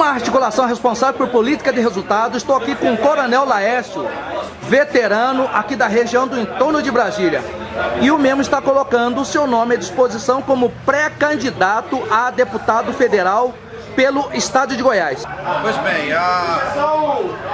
uma articulação responsável por política de resultados, estou aqui com o Coronel Laércio, veterano aqui da região do entorno de Brasília. E o mesmo está colocando o seu nome à disposição como pré-candidato a deputado federal pelo estado de Goiás. Pois bem,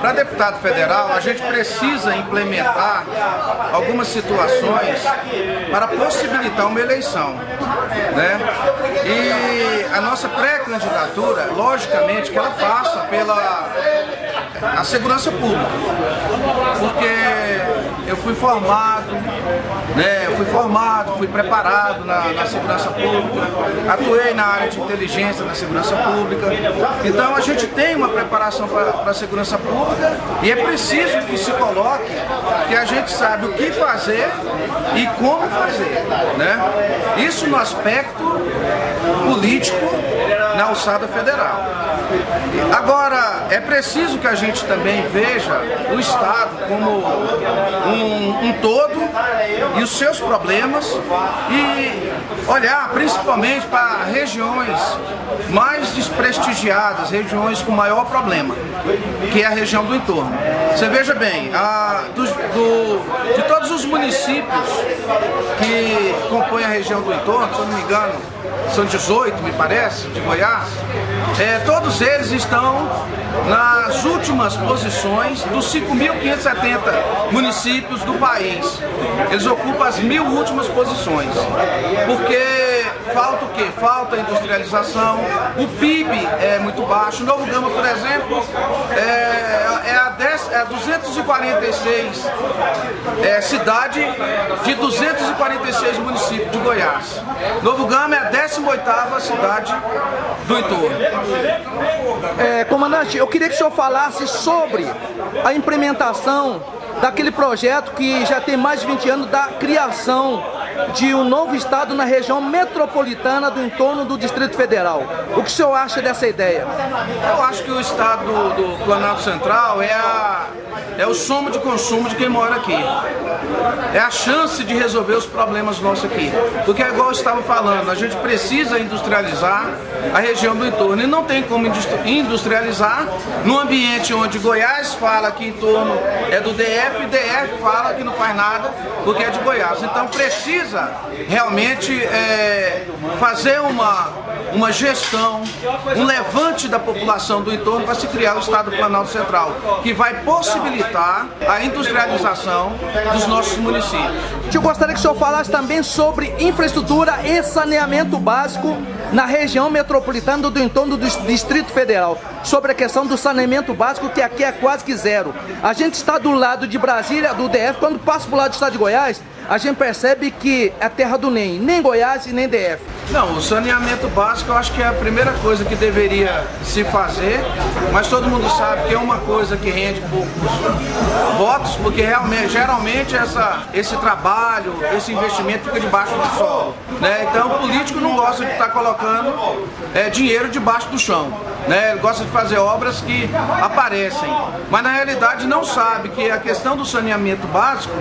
para deputado federal a gente precisa implementar algumas situações para possibilitar uma eleição, né? E a nossa pré-candidatura, logicamente, que ela passa pela segurança pública, porque eu fui formado, né? Fui preparado na segurança pública, atuei na área de inteligência da segurança pública. Então a gente tem uma preparação para a segurança pública e é preciso que se coloque que a gente sabe o que fazer e como fazer, né? Isso no aspecto político na alçada federal. Agora, é preciso que a gente também veja o Estado como um todo e os seus problemas e olhar principalmente para regiões mais desprestigiadas, regiões com maior problema, que é a região do entorno. Você veja bem, de todos os municípios que compõem a região do entorno, se eu não me engano, são 18, me parece, de Goiás, todos eles estão nas últimas posições dos 5.570 municípios do país. Eles ocupam as 1.000 últimas posições, porque falta o quê? Falta industrialização, o PIB é muito baixo. Novo Gama, por exemplo, é a 246 cidade de 246 municípios de Goiás. Novo Gama é a 18ª cidade do entorno. Comandante, eu queria que o senhor falasse sobre a implementação daquele projeto que já tem mais de 20 anos da criação de um novo estado na região metropolitana do entorno do Distrito Federal. O que o senhor acha dessa ideia? Eu acho que o estado do Planalto Central é o somo de consumo de quem mora aqui. É a chance de resolver os problemas nossos aqui. Porque é igual eu estava falando, a gente precisa industrializar a região do entorno. E não tem como industrializar num ambiente onde Goiás fala que entorno é do DF e DF fala que não faz nada porque é de Goiás. Então precisa realmente fazer uma gestão, um levante da população do entorno para se criar o estado do Planalto Central, que vai possibilitar a industrialização dos nossos municípios. Eu gostaria que o senhor falasse também sobre infraestrutura e saneamento básico na região metropolitana do entorno do Distrito Federal, sobre a questão do saneamento básico, que aqui é quase que zero. A gente está do lado de Brasília, do DF, quando passa para o lado do estado de Goiás, a gente percebe que é terra do nem Goiás e nem DF. Não, o saneamento básico eu acho que é a primeira coisa que deveria se fazer, mas todo mundo sabe que é uma coisa que rende poucos votos, porque geralmente esse trabalho, esse investimento fica debaixo do solo, né? Então o político não gosta de estar colocando dinheiro debaixo do chão, né? Ele gosta de fazer obras que aparecem, mas na realidade não sabe que a questão do saneamento básico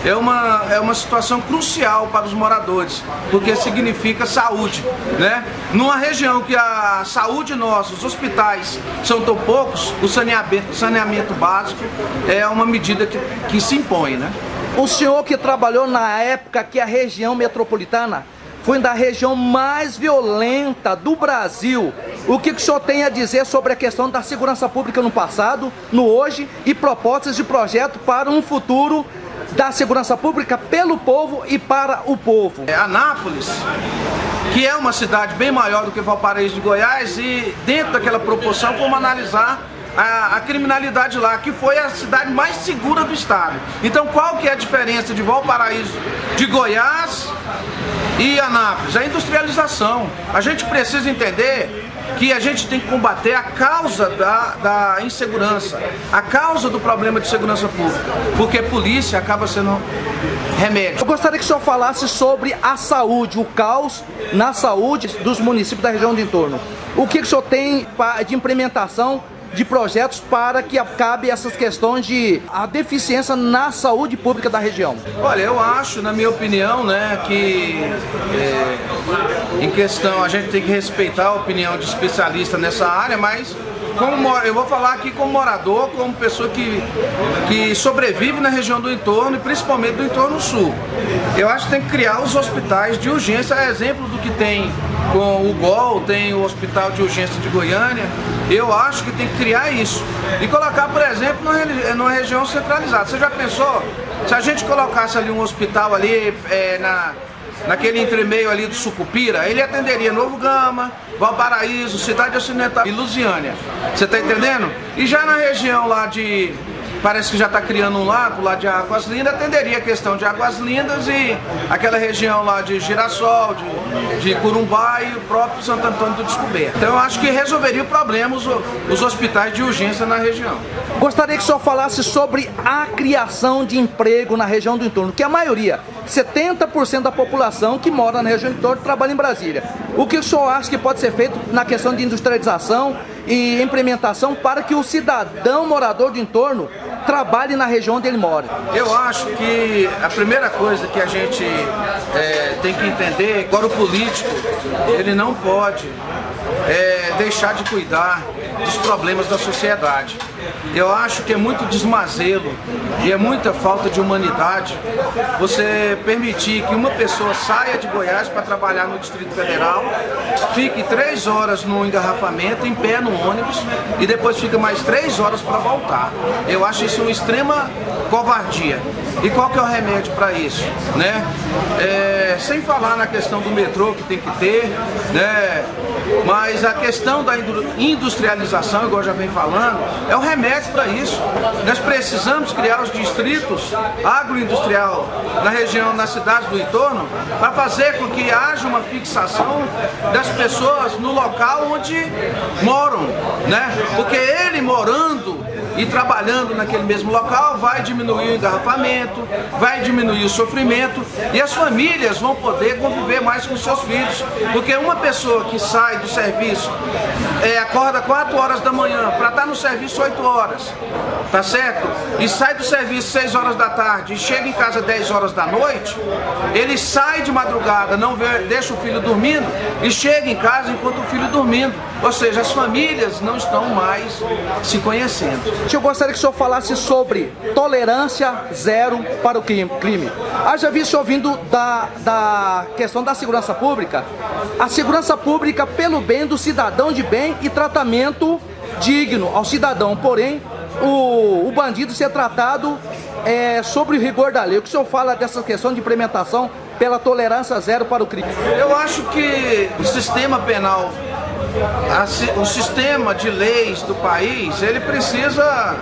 é uma situação crucial para os moradores, porque significa saúde, né? Numa região que a saúde nossa, os hospitais são tão poucos, o saneamento básico é uma medida que se impõe, né? O senhor que trabalhou na época que a região metropolitana foi da região mais violenta do Brasil. O que o senhor tem a dizer sobre a questão da segurança pública no passado, no hoje e propostas de projeto para um futuro da segurança pública pelo povo e para o povo? Anápolis, que é uma cidade bem maior do que Valparaíso de Goiás, e dentro daquela proporção vamos analisar a criminalidade lá, que foi a cidade mais segura do estado. Então qual que é a diferença de Valparaíso de Goiás e Anápolis? A industrialização. A gente precisa entender que a gente tem que combater a causa da insegurança, a causa do problema de segurança pública, porque polícia acaba sendo remédio. Eu gostaria que o senhor falasse sobre a saúde, o caos na saúde dos municípios da região do entorno. O que o senhor tem de implementação de projetos para que acabe essas questões de a deficiência na saúde pública da região? Olha, eu acho, na minha opinião, né, que em questão a gente tem que respeitar a opinião de especialista nessa área, mas eu vou falar aqui como morador, como pessoa que sobrevive na região do entorno e principalmente do entorno sul. Eu acho que tem que criar os hospitais de urgência, exemplo do que tem com o GOL, tem o Hospital de Urgência de Goiânia. Eu acho que tem que criar isso e colocar, por exemplo, numa região centralizada. Você já pensou, se a gente colocasse ali um hospital ali naquele entremeio ali do Sucupira, ele atenderia Novo Gama, Valparaíso, Cidade Ocidental e Lusiânia. Você está entendendo? E já na região lá parece que já está criando um lá, pro lado de Águas Lindas, atenderia a questão de Águas Lindas e aquela região lá de Girassol, de Corumbá e o próprio Santo Antônio do Descoberto. Então eu acho que resolveria o problema os hospitais de urgência na região. Gostaria que o senhor falasse sobre a criação de emprego na região do entorno, que a maioria, 70% da população que mora na região do entorno trabalha em Brasília. O que o senhor acha que pode ser feito na questão de industrialização e implementação para que o cidadão morador do entorno trabalhe na região onde ele mora? Eu acho que a primeira coisa que a gente tem que entender, agora o político, ele não pode deixar de cuidar dos problemas da sociedade. Eu acho que é muito desmazelo e é muita falta de humanidade você permitir que uma pessoa saia de Goiás para trabalhar no Distrito Federal, fique 3 horas no engarrafamento, em pé no ônibus, e depois fica mais 3 horas para voltar. Eu acho isso uma extrema covardia. E qual que é o remédio para isso, né? Sem falar na questão do metrô que tem que ter, né? Mas a questão da industrialização, igual eu já venho falando, é o remédio para isso. Nós precisamos criar os distritos agroindustrial na região, nas cidades do entorno, para fazer com que haja uma fixação das pessoas no local onde moram, né? Porque ele morando e trabalhando naquele mesmo local vai diminuir o engarrafamento, vai diminuir o sofrimento e as famílias vão poder conviver mais com seus filhos, porque uma pessoa que sai do serviço, acorda 4 horas da manhã para estar no serviço 8 horas, tá certo? E sai do serviço 6 horas da tarde e chega em casa 10 horas da noite, ele sai de madrugada, não deixa o filho dormindo e chega em casa enquanto o filho dormindo, ou seja, as famílias não estão mais se conhecendo. Eu gostaria que o senhor falasse sobre tolerância zero para o crime. Haja visto ouvindo da questão da segurança pública, a segurança pública pelo bem do cidadão de bem e tratamento digno ao cidadão, porém o bandido ser tratado sobre o rigor da lei. O que o senhor fala dessa questão de implementação pela tolerância zero para o crime? Eu acho que o sistema penal, o sistema de leis do país, ele precisa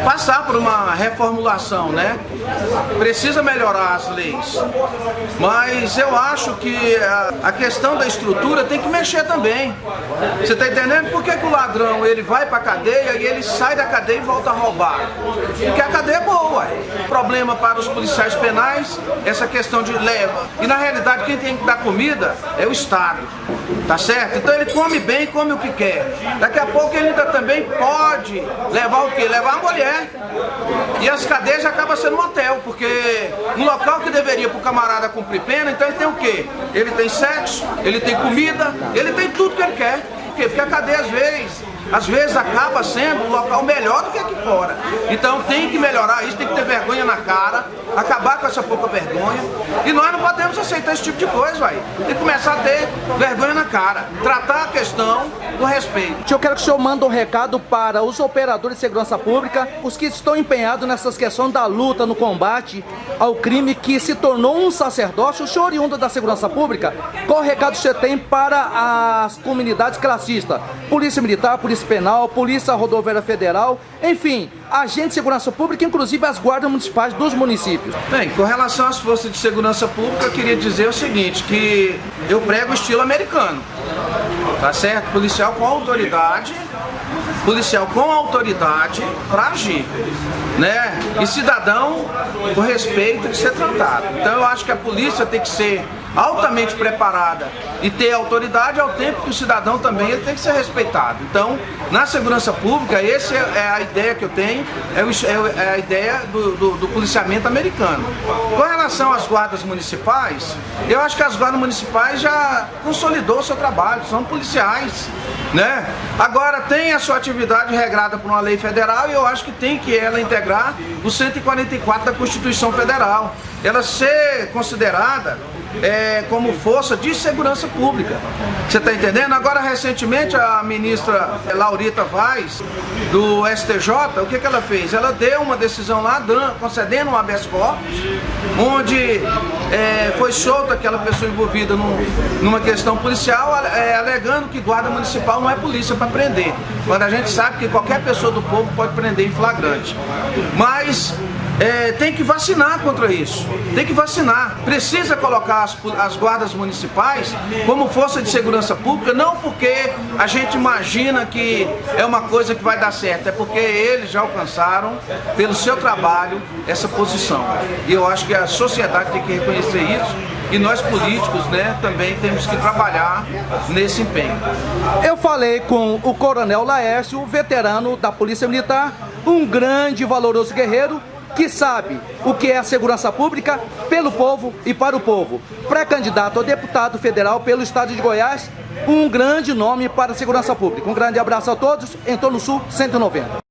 passar por uma reformulação, né? Precisa melhorar as leis, mas eu acho que a questão da estrutura tem que mexer também. Você está entendendo? Por que o ladrão ele vai para a cadeia e ele sai da cadeia e volta a roubar? Porque a cadeia é boa. Problema para os policiais penais, essa questão de leva. E na realidade quem tem que dar comida é o Estado, tá certo? Então ele come bem, come o que quer. Daqui a pouco ele ainda também pode levar o quê? Levar a mulher. E as cadeias acabam sendo um hotel, porque um local que deveria para o camarada cumprir pena, então ele tem o quê? Ele tem sexo, ele tem comida, ele tem tudo que ele quer. Por quê? Porque a cadeia às vezes acaba sendo um local melhor do que aqui fora. Então tem que melhorar isso, tem que ter vergonha na cara, acabar com essa pouca vergonha. E nós não podemos aceitar esse tipo de coisa, vai. Tem que começar a ter vergonha na cara, tratar a questão com respeito. Eu quero que o senhor mande um recado para os operadores de segurança pública, os que estão empenhados nessas questões da luta no combate ao crime que se tornou um sacerdócio. O senhor oriundo da segurança pública, qual recado você tem para as comunidades classistas? Polícia Militar, Polícia Penal, Polícia Rodoviária Federal, enfim, agentes de segurança pública, inclusive as guardas municipais dos municípios. Bem, com relação às forças de segurança pública, eu queria dizer o seguinte, que eu prego o estilo americano, tá certo? Policial com autoridade para agir, né? E cidadão com respeito de ser tratado. Então eu acho que a polícia tem que ser altamente preparada e ter autoridade, ao tempo que o cidadão também ele tem que ser respeitado. Então, na segurança pública, essa é a ideia que eu tenho, é a ideia do policiamento americano. Com relação às guardas municipais, eu acho que as guardas municipais já consolidou o seu trabalho, são policiais, né? Agora tem a sua atividade regrada por uma lei federal e eu acho que tem que ela integrar o 144 da Constituição Federal. Ela ser considerada como força de segurança pública. Você está entendendo? Agora, recentemente, a ministra Laurita Vaz, do STJ, o que ela fez? Ela deu uma decisão lá, concedendo um habeas corpus, onde foi solta aquela pessoa envolvida numa questão policial, alegando que guarda municipal não é polícia para prender, quando a gente sabe que qualquer pessoa do povo pode prender em flagrante. Mas tem que vacinar contra isso, tem que vacinar. Precisa colocar as guardas municipais como força de segurança pública, não porque a gente imagina que é uma coisa que vai dar certo, é porque eles já alcançaram, pelo seu trabalho, essa posição. E eu acho que a sociedade tem que reconhecer isso e nós políticos, né, também temos que trabalhar nesse empenho. Eu falei com o Coronel Laércio, veterano da Polícia Militar, um grande e valoroso guerreiro, que sabe o que é a segurança pública pelo povo e para o povo. Pré-candidato a deputado federal pelo estado de Goiás, um grande nome para a segurança pública. Um grande abraço a todos, Entorno Sul 190.